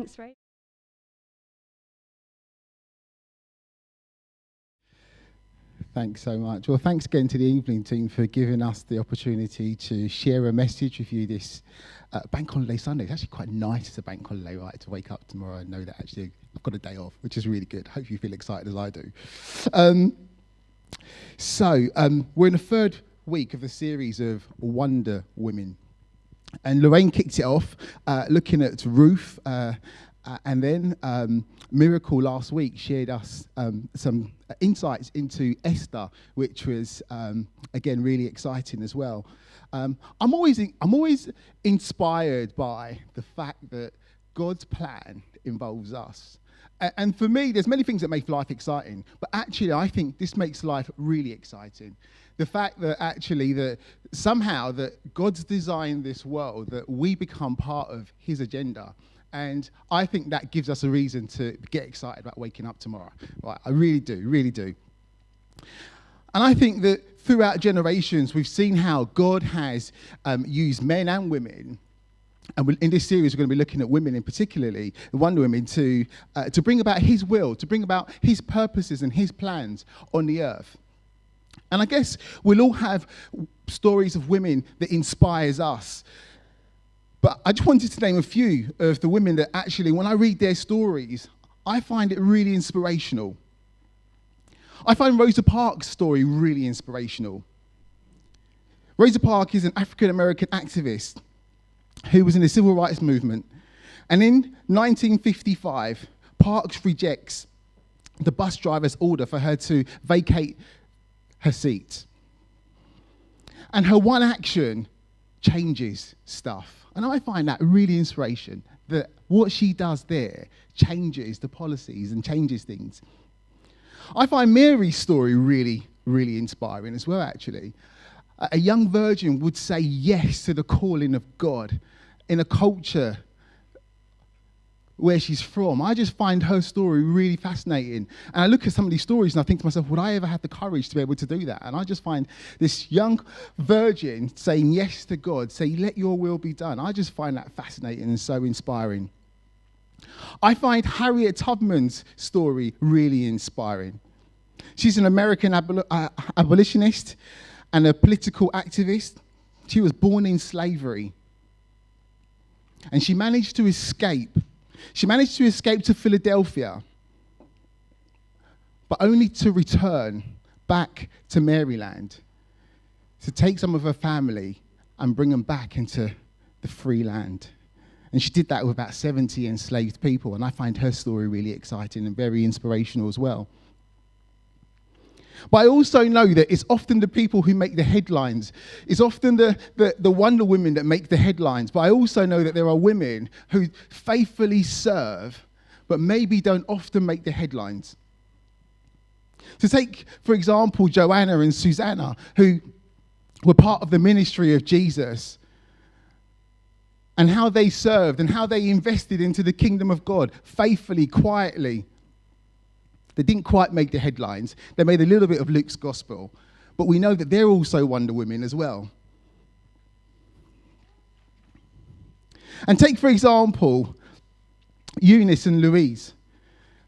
Thanks, Ray. Thanks so much. Well, thanks again to the evening team for giving us the opportunity to share a message with you this Bank Holiday Sunday. It's actually quite nice as a Bank Holiday, right, to wake up tomorrow and know that actually I've got a day off, which is really good. Hope you feel excited as I do. We're in the third week of the series of Wonder Women. And Lorraine kicked it off looking at Ruth, and then Miracle last week shared us some insights into Esther, which was, again, really exciting as well. I'm always inspired by the fact that God's plan involves us. And for me, there's many things that make life exciting, but actually I think this makes life really exciting. The fact that actually that somehow that God's designed this world, that we become part of his agenda. And I think that gives us a reason to get excited about waking up tomorrow. Right, I really do, really do. And I think that throughout generations, we've seen how God has used men and women. And in this series, we're going to be looking at women in particularly, Wonder Women, to bring about his will, to bring about his purposes and his plans on the earth. And I guess we'll all have stories of women that inspires us. But I just wanted to name a few of the women that actually, when I read their stories, I find it really inspirational. I find Rosa Parks' story really inspirational. Rosa Parks is an African-American activist who was in the civil rights movement. And in 1955, Parks rejects the bus driver's order for her to vacate her seat. And her one action changes stuff. And I find that really inspiration, that what she does there changes the policies and changes things. I find Mary's story really, really inspiring as well, actually. A young virgin would say yes to the calling of God in a culture where she's from. I just find her story really fascinating. And I look at some of these stories and I think to myself, would I ever have the courage to be able to do that? And I just find this young virgin saying yes to God, say, let your will be done. I just find that fascinating and so inspiring. I find Harriet Tubman's story really inspiring. She's an American abolitionist and a political activist. She was born in slavery. And she managed to escape. She managed to escape to Philadelphia, but only to return back to Maryland, to take some of her family and bring them back into the free land. And she did that with about 70 enslaved people, and I find her story really exciting and very inspirational as well. But I also know that it's often the people who make the headlines. It's often the Wonder Women that make the headlines. But I also know that there are women who faithfully serve, but maybe don't often make the headlines. To take, for example, Joanna and Susanna, who were part of the ministry of Jesus, and how they served and how they invested into the kingdom of God faithfully, quietly. They didn't quite make the headlines. They made a little bit of Luke's gospel. But we know that they're also Wonder Women as well. And take, for example, Eunice and Louise,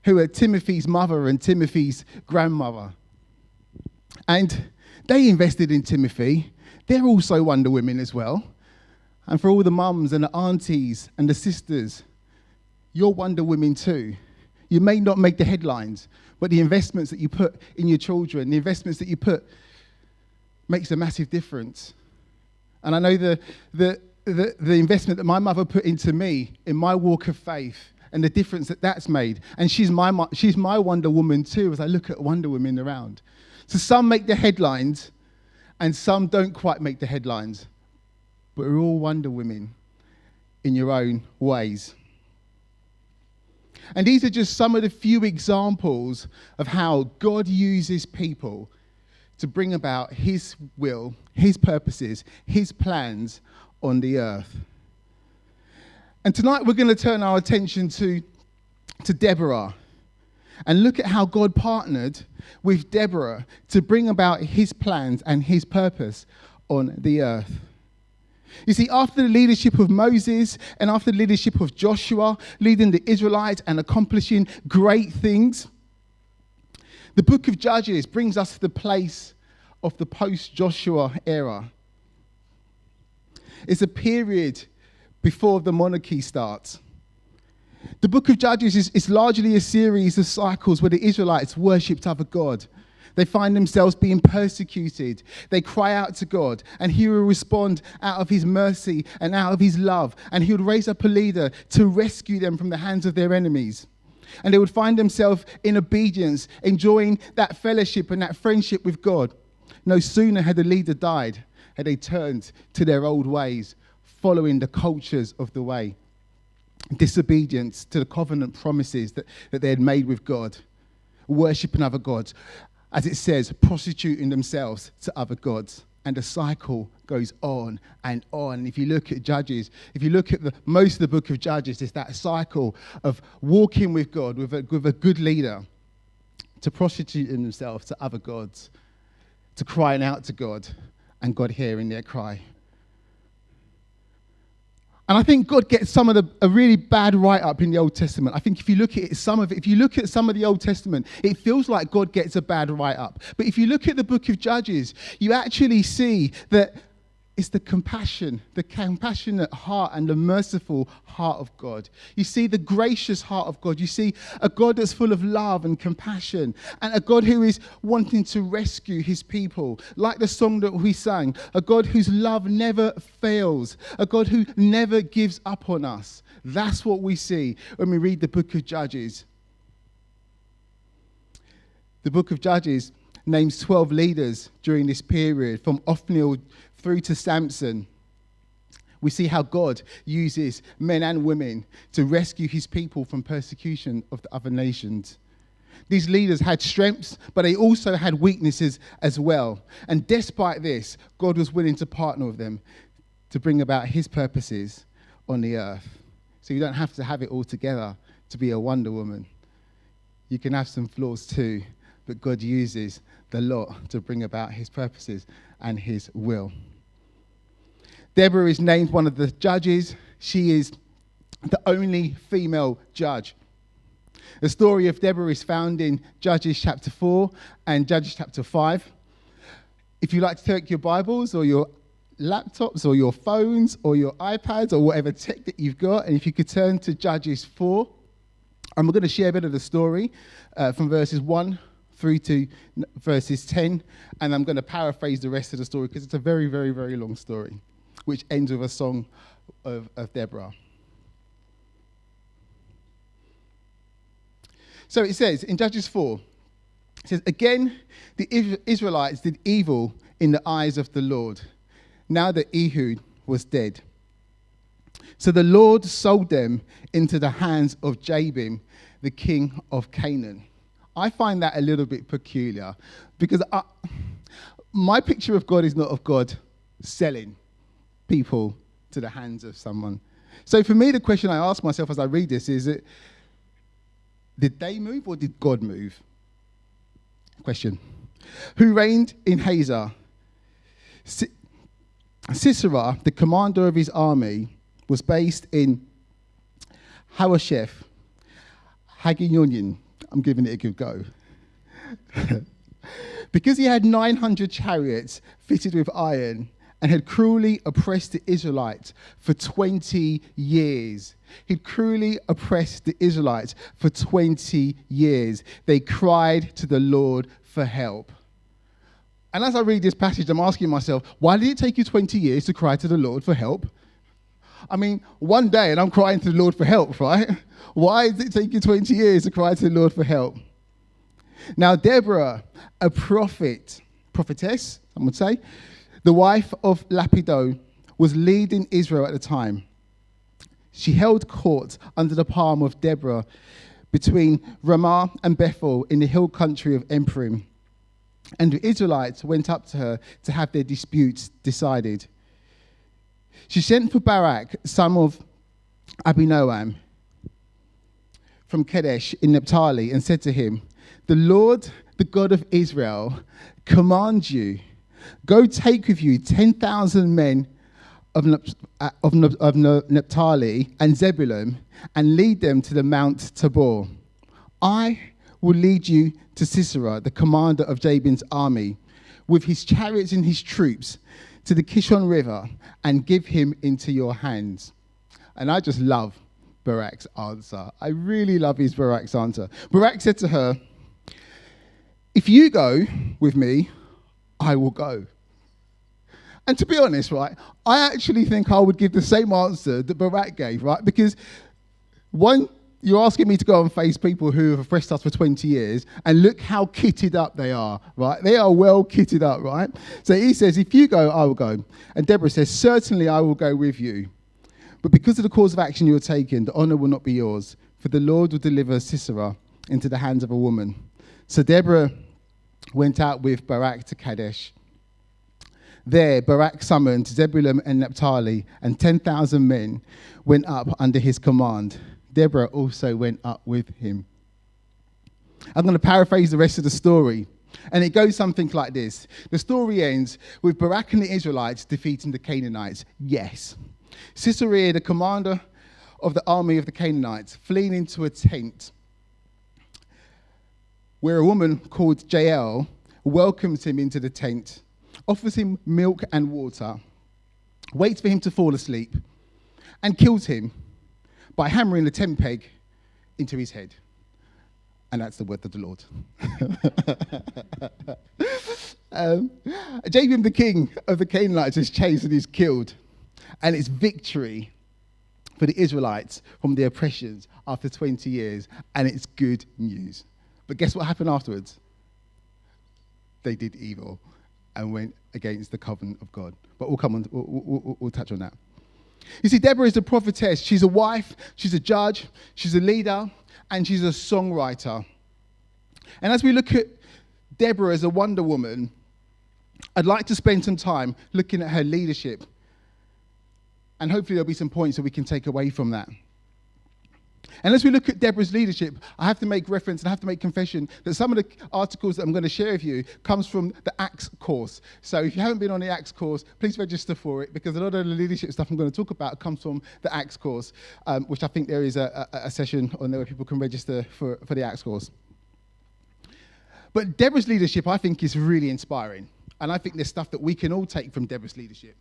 who are Timothy's mother and Timothy's grandmother. And they invested in Timothy. They're also Wonder Women as well. And for all the mums and the aunties and the sisters, you're Wonder Women too. You may not make the headlines, but the investments that you put in your children, the investments that you put, makes a massive difference. And I know the investment that my mother put into me in my walk of faith and the difference that that's made. And she's my Wonder Woman too, as I look at Wonder Women around. So some make the headlines and some don't quite make the headlines. But we're all Wonder Women in your own ways. And these are just some of the few examples of how God uses people to bring about his will, his purposes, his plans on the earth. And tonight we're going to turn our attention to Deborah and look at how God partnered with Deborah to bring about his plans and his purpose on the earth. You see, after the leadership of Moses and after the leadership of Joshua, leading the Israelites and accomplishing great things, the book of Judges brings us to the place of the post-Joshua era. It's a period before the monarchy starts. The book of Judges is largely a series of cycles where the Israelites worshipped other God. They find themselves being persecuted. They cry out to God, and he will respond out of his mercy and out of his love. And he would raise up a leader to rescue them from the hands of their enemies. And they would find themselves in obedience, enjoying that fellowship and that friendship with God. No sooner had the leader died, had they turned to their old ways, following the cultures of the way. Disobedience to the covenant promises that they had made with God. Worshipping other gods. As it says, prostituting themselves to other gods. And the cycle goes on and on. And if you look at Judges, if you look at most of the book of Judges, it's that cycle of walking with God, with a good leader, to prostituting themselves to other gods, to crying out to God, and God hearing their cry. And I think God gets a really bad write-up in the Old Testament. I think if you look at some of the Old Testament, it feels like God gets a bad write-up. But if you look at the book of Judges, you actually see that it's the compassionate heart and the merciful heart of God. You see the gracious heart of God. You see a God that's full of love and compassion, and a God who is wanting to rescue his people. Like the song that we sang, a God whose love never fails, a God who never gives up on us. That's what we see when we read the book of Judges. The book of Judges names 12 leaders during this period, from Othniel through to Samson. We see how God uses men and women to rescue his people from persecution of the other nations. These leaders had strengths, but they also had weaknesses as well. And despite this, God was willing to partner with them to bring about his purposes on the earth. So you don't have to have it all together to be a Wonder Woman. You can have some flaws too, but God uses the lot to bring about his purposes and his will. Deborah is named one of the judges. She is the only female judge. The story of Deborah is found in Judges chapter 4 and Judges chapter 5. If you like to take your Bibles or your laptops or your phones or your iPads or whatever tech that you've got, and if you could turn to Judges 4, I'm going to share a bit of the story from verses 1 through to verses 10, and I'm going to paraphrase the rest of the story because it's a very, very, very long story, which ends with a song of Deborah. So it says in Judges 4, it says, "Again, the Israelites did evil in the eyes of the Lord, now that Ehud was dead. So the Lord sold them into the hands of Jabin, the king of Canaan." I find that a little bit peculiar because my picture of God is not of God selling people to the hands of someone. So for me, the question I ask myself as I read this is, did they move or did God move? Question. Who reigned in Hazor? Sisera, the commander of his army, was based in Harosheth Hagginion. I'm giving it a good go. Because he had 900 chariots fitted with iron and had cruelly oppressed the Israelites for 20 years. He'd cruelly oppressed the Israelites for 20 years. They cried to the Lord for help. And as I read this passage, I'm asking myself, why did it take you 20 years to cry to the Lord for help? I mean, one day and I'm crying to the Lord for help, right? Why did it take you 20 years to cry to the Lord for help? Now, Deborah, a prophetess, I would say, the wife of Lapido, was leading Israel at the time. She held court under the palm of Deborah between Ramah and Bethel in the hill country of Ephraim. And the Israelites went up to her to have their disputes decided. She sent for Barak, son of Abinoam, from Kadesh in Naphtali, and said to him, "The Lord, the God of Israel, commands you, go take with you 10,000 men Naphtali and Zebulun, and lead them to the Mount Tabor. I will lead you to Sisera, the commander of Jabin's army, with his chariots and his troops, to the Kishon River, and give him into your hands. And I just love Barak's answer. I really love Barak's answer. Barak said to her, if you go with me, I will go. And to be honest, right, I actually think I would give the same answer that Barak gave, right? Because one, you're asking me to go and face people who have oppressed us for 20 years, and look how kitted up they are, right? They are well kitted up, right? So he says, if you go, I will go. And Deborah says, certainly I will go with you. But because of the course of action you are taking, the honor will not be yours, for the Lord will deliver Sisera into the hands of a woman. So Deborah went out with Barak to Kadesh. There, Barak summoned Zebulun and Naphtali, and 10,000 men went up under his command. Deborah also went up with him. I'm going to paraphrase the rest of the story, and it goes something like this. The story ends with Barak and the Israelites defeating the Canaanites. Yes. Sisera, the commander of the army of the Canaanites, fleeing into a tent where a woman called Jael welcomes him into the tent, offers him milk and water, waits for him to fall asleep, and kills him by hammering a tent peg into his head. And that's the word of the Lord. Jabin, the king of the Canaanites, is chased and is killed. And it's victory for the Israelites from the oppressions after 20 years. And it's good news. But guess what happened afterwards? They did evil and went against the covenant of God. But we'll touch on that. You see, Deborah is a prophetess. She's a wife, she's a judge, she's a leader, and she's a songwriter. And as we look at Deborah as a wonder woman, I'd like to spend some time looking at her leadership. And hopefully there'll be some points that we can take away from that. And as we look at Deborah's leadership, I have to make reference and I have to make confession that some of the articles that I'm going to share with you comes from the Acts course. So if you haven't been on the Acts course, please register for it, because a lot of the leadership stuff I'm going to talk about comes from the Acts course, which I think there is a session on there where people can register for the Acts course. But Deborah's leadership, I think, is really inspiring. And I think there's stuff that we can all take from Deborah's leadership.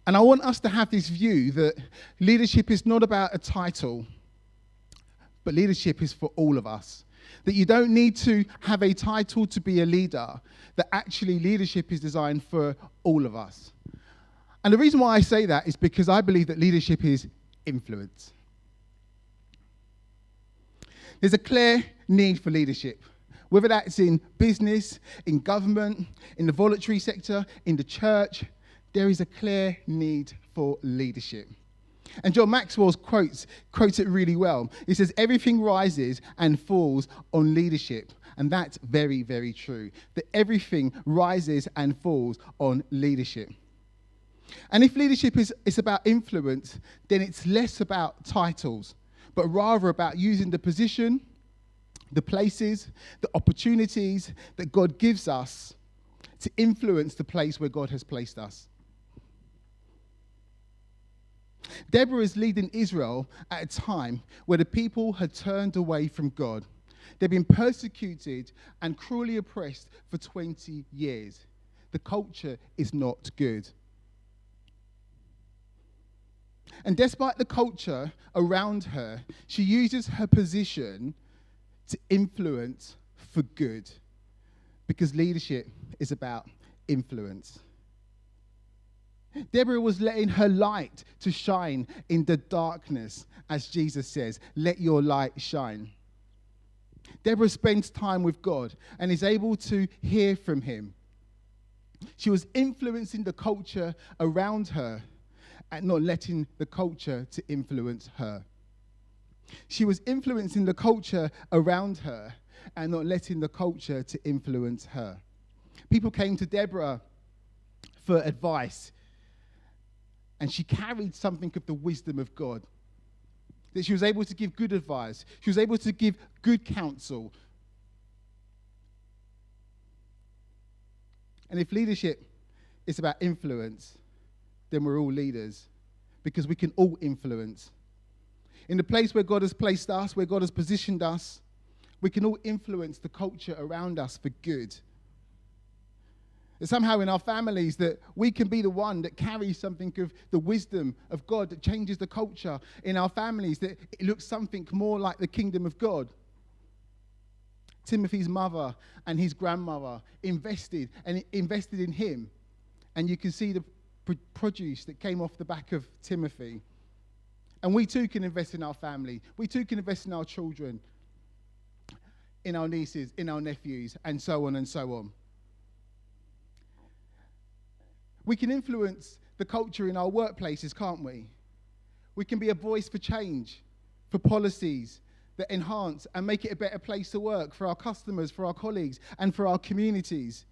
And I want us to have this view that leadership is not about a title, but leadership is for all of us. That you don't need to have a title to be a leader, that actually leadership is designed for all of us. And the reason why I say that is because I believe that leadership is influence. There's a clear need for leadership, whether that's in business, in government, in the voluntary sector, in the church. There is a clear need for leadership. And John Maxwell quotes it really well. He says, everything rises and falls on leadership. And that's very, very true. That everything rises and falls on leadership. And if leadership is about influence, then it's less about titles, but rather about using the position, the places, the opportunities that God gives us to influence the place where God has placed us. Deborah is leading Israel at a time where the people had turned away from God. They've been persecuted and cruelly oppressed for 20 years. The culture is not good. And despite the culture around her, she uses her position to influence for good, because leadership is about influence. Deborah was letting her light to shine in the darkness, as Jesus says, let your light shine. Deborah spends time with God and is able to hear from him. She was influencing the culture around her and not letting the culture to influence her. She was influencing the culture around her and not letting the culture to influence her. People came to Deborah for advice, and she carried something of the wisdom of God. That she was able to give good advice. She was able to give good counsel. And if leadership is about influence, then we're all leaders, because we can all influence. In the place where God has placed us, where God has positioned us, we can all influence the culture around us for good. And somehow in our families that we can be the one that carries something of the wisdom of God that changes the culture in our families, that it looks something more like the kingdom of God. Timothy's mother and his grandmother invested in him. And you can see the produce that came off the back of Timothy. And we too can invest in our family. We too can invest in our children, in our nieces, in our nephews, and so on and so on. We can influence the culture in our workplaces, can't we? We can be a voice for change, for policies that enhance and make it a better place to work for our customers, for our colleagues, and for our communities.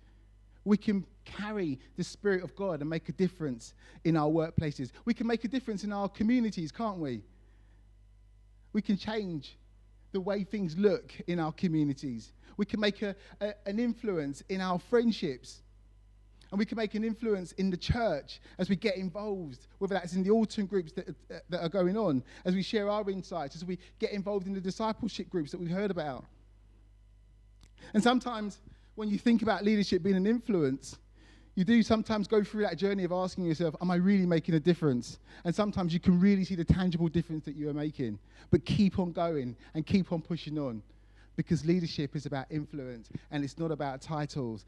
We can carry the Spirit of God and make a difference in our workplaces. We can make a difference in our communities, can't we? We can change the way things look in our communities. We can make an influence in our friendships. And we can make an influence in the church as we get involved, whether that's in the autumn groups that are going on, as we share our insights, as we get involved in the discipleship groups that we've heard about. And sometimes when you think about leadership being an influence, you do sometimes go through that journey of asking yourself, am I really making a difference? And sometimes you can really see the tangible difference that you are making. But keep on going and keep on pushing on, because leadership is about influence and it's not about titles.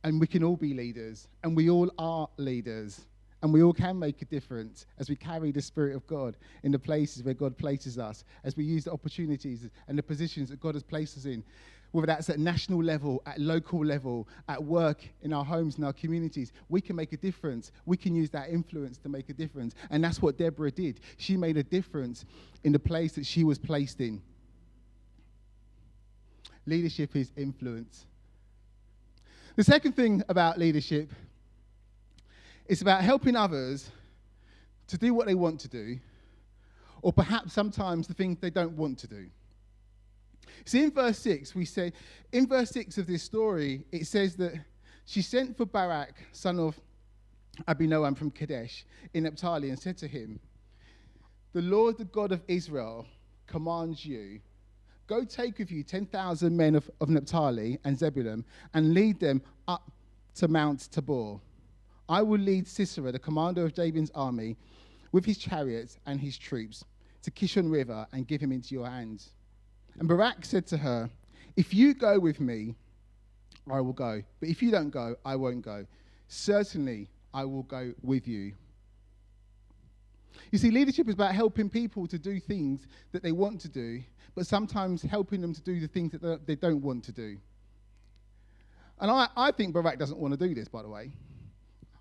And we can all be leaders, and we all are leaders, and we all can make a difference as we carry the Spirit of God in the places where God places us, as we use the opportunities and the positions that God has placed us in, whether that's at national level, at local level, at work, in our homes, in our communities. We can make a difference. We can use that influence to make a difference. And that's what Deborah did. She made a difference in the place that she was placed in. Leadership is influence. The second thing about leadership is about helping others to do what they want to do, or perhaps sometimes the things they don't want to do. See, in verse 6 of this story, it says that she sent for Barak, son of Abinoam from Kadesh in Naphtali, and said to him, "The Lord, the God of Israel, commands you, go take with you 10,000 men of Naphtali and Zebulun and lead them up to Mount Tabor. I will lead Sisera, the commander of Jabin's army, with his chariots and his troops to Kishon River and give him into your hands." And Barak said to her, "If you go with me, I will go. But if you don't go, I won't go. Certainly, I will go with you." You see, leadership is about helping people to do things that they want to do, but sometimes helping them to do the things that they don't want to do. And I think Barak doesn't want to do this, by the way.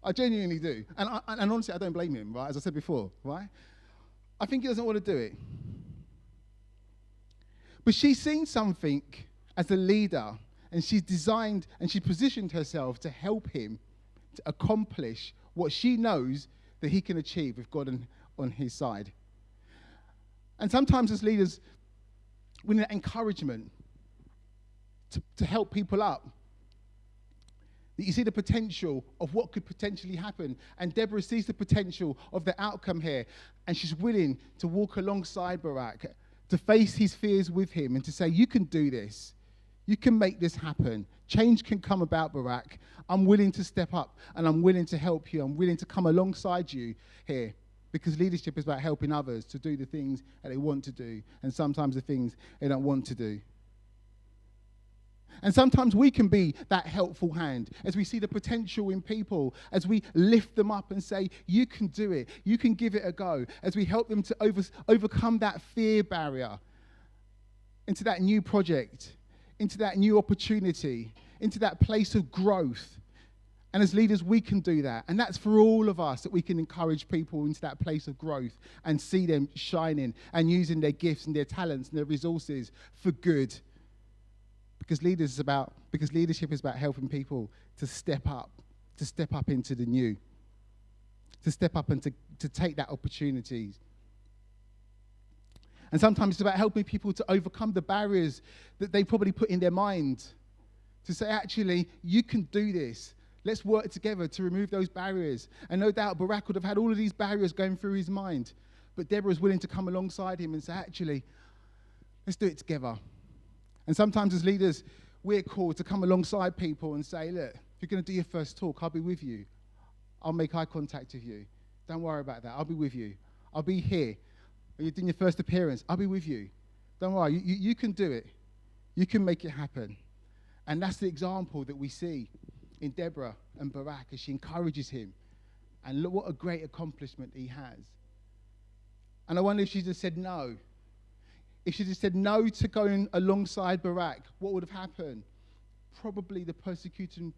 I genuinely do. And honestly, I don't blame him, right? As I said before, right? I think he doesn't want to do it. But she's seen something as a leader, and she's designed and she positioned herself to help him to accomplish what she knows that he can achieve with God on his side. And sometimes as leaders, we need encouragement to help people up. That you see the potential of what could potentially happen. And Deborah sees the potential of the outcome here. And she's willing to walk alongside Barak, to face his fears with him and to say, you can do this. You can make this happen. Change can come about, Barak. I'm willing to step up and I'm willing to help you. I'm willing to come alongside you here, because leadership is about helping others to do the things that they want to do and sometimes the things they don't want to do. And sometimes we can be that helpful hand as we see the potential in people, as we lift them up and say, you can do it, you can give it a go, as we help them to overcome that fear barrier into that new project, into that new opportunity, into that place of growth. And as leaders, we can do that. And that's for all of us, that we can encourage people into that place of growth and see them shining and using their gifts and their talents and their resources for good. Because leadership is about helping people to step up into the new, to step up and to take that opportunity. And sometimes it's about helping people to overcome the barriers that they probably put in their mind, to say, actually, you can do this. Let's work together to remove those barriers. And no doubt Barak would have had all of these barriers going through his mind. But Deborah was willing to come alongside him and say, actually, let's do it together. And sometimes as leaders, we're called to come alongside people and say, look, if you're going to do your first talk, I'll be with you. I'll make eye contact with you. Don't worry about that. I'll be with you. I'll be here. When you're doing your first appearance, I'll be with you. Don't worry. You can do it. You can make it happen. And that's the example that we see in Deborah and Barak as she encourages him. And look what a great accomplishment he has. And I wonder if she just said no. If she just said no to going alongside Barak, what would have happened? Probably the persecution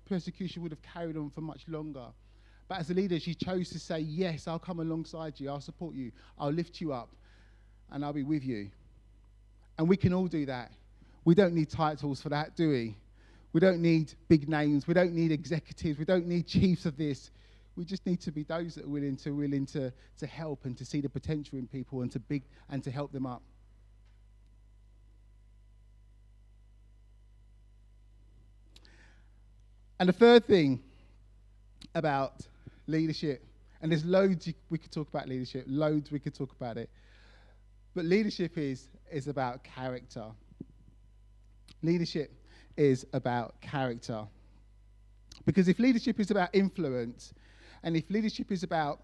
would have carried on for much longer. But as a leader, she chose to say, yes, I'll come alongside you. I'll support you. I'll lift you up. And I'll be with you. And we can all do that. We don't need titles for that, do we? We don't need big names. We don't need executives. We don't need chiefs of this. We just need to be those that are willing to help and to see the potential in people and to help them up. And the third thing about leadership, and there's loads we could talk about leadership, loads we could talk about it, but leadership is about character. Leadership is about character. Because if leadership is about influence, and if leadership is about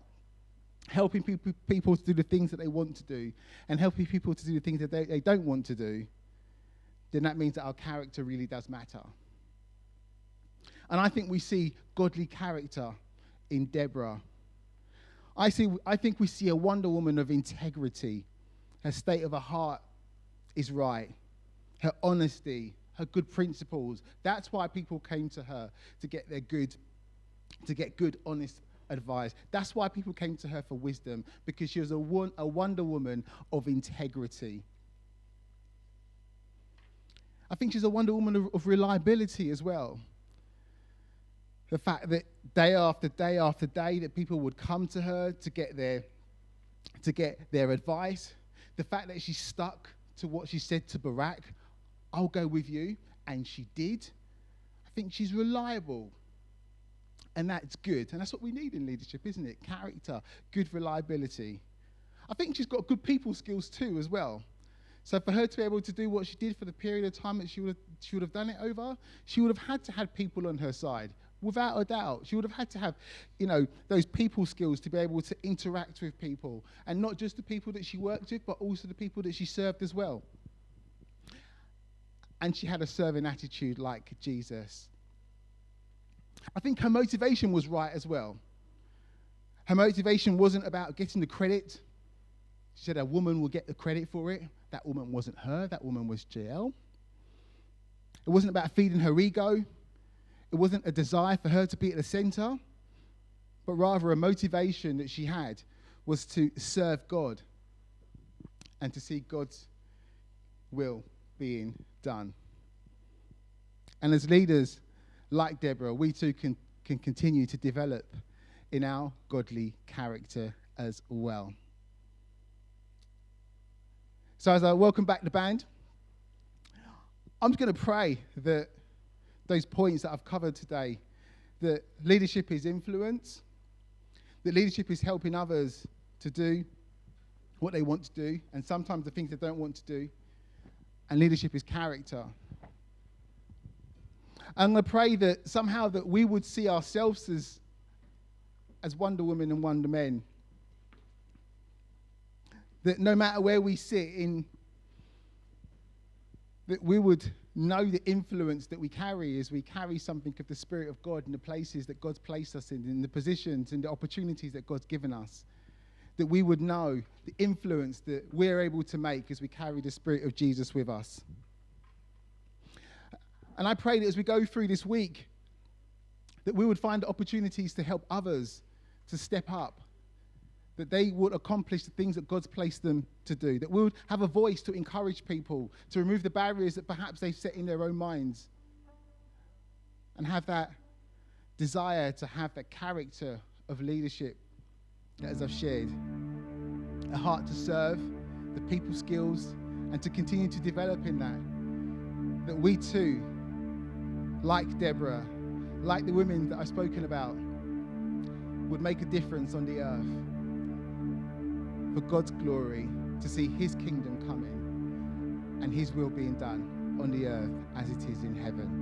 helping people to do the things that they want to do, and helping people to do the things that they don't want to do, then that means that our character really does matter. And I think we see godly character in Deborah. I think we see a Wonder Woman of integrity. Her state of her heart is right. Her honesty, her good principles. That's why people came to her to get good, honest advice. That's why people came to her for wisdom, because she was a Wonder Woman of integrity. I think she's a Wonder Woman of reliability as well. The fact that day after day after day that people would come to her to get their advice. The fact that she stuck to what she said to Barak, I'll go with you, and she did. I think she's reliable. And that's good. And that's what we need in leadership, isn't it? Character, good reliability. I think she's got good people skills too as well. So for her to be able to do what she did for the period of time that she would have done it over, she would have had to have people on her side. Without a doubt, she would have had to have, those people skills to be able to interact with people. And not just the people that she worked with, but also the people that she served as well. And she had a serving attitude like Jesus. I think her motivation was right as well. Her motivation wasn't about getting the credit. She said a woman will get the credit for it. That woman wasn't her. That woman was JL. It wasn't about feeding her ego. It wasn't a desire for her to be at the center, but rather a motivation that she had was to serve God and to see God's will being done. And as leaders like Deborah, we too can continue to develop in our godly character as well. So as I welcome back the band, I'm just going to pray that those points that I've covered today, that leadership is influence, that leadership is helping others to do what they want to do, and sometimes the things they don't want to do, and leadership is character. I'm going to pray that somehow that we would see ourselves as Wonder Women and Wonder Men, that no matter where we sit in, that we would know the influence that we carry as we carry something of the Spirit of God in the places that God's placed us in the positions and the opportunities that God's given us. That we would know the influence that we're able to make as we carry the Spirit of Jesus with us. And I pray that as we go through this week, that we would find opportunities to help others to step up, that they would accomplish the things that God's placed them to do, that we would have a voice to encourage people, to remove the barriers that perhaps they've set in their own minds, and have that desire to have that character of leadership, as I've shared, a heart to serve, the people skills, and to continue to develop in that we too, like Deborah, like the women that I've spoken about, would make a difference on the earth for God's glory, to see his kingdom coming and his will being done on the earth as it is in heaven.